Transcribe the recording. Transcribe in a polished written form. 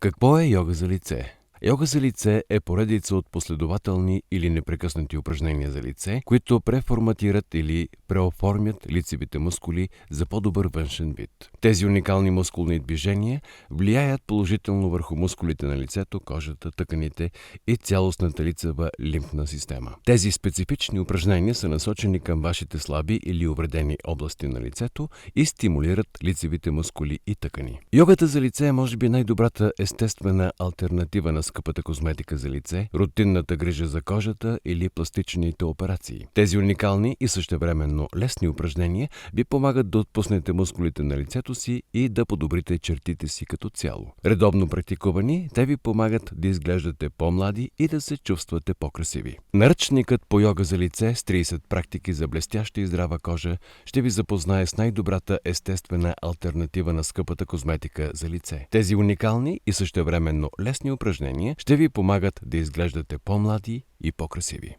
Какво е йога за лице? Йога за лице е поредица от последователни или непрекъснати упражнения за лице, които преформатират или преоформят лицевите мускули за по-добър външен вид. Тези уникални мускулни движения влияят положително върху мускулите на лицето, кожата, тъканите и цялостната лицева лимфна система. Тези специфични упражнения са насочени към вашите слаби или увредени области на лицето и стимулират лицевите мускули и тъкани. Йогата за лице е може би най-добрата естествена алтернатива на скъпата козметика за лице, рутинната грижа за кожата или пластичните операции. Тези уникални и същевременно лесни упражнения ви помагат да отпуснете мускулите на лицето си и да подобрите чертите си като цяло. Редовно практикувани, те ви помагат да изглеждате по-млади и да се чувствате по-красиви. Наръчникът по йога за лице с 30 практики за блестяща и здрава кожа ще ви запознае с най-добрата естествена алтернатива на скъпата козметика за лице. Тези уникални и същевременно лесни упражнения ще ви помагат да изглеждате по-млади и по-красиви.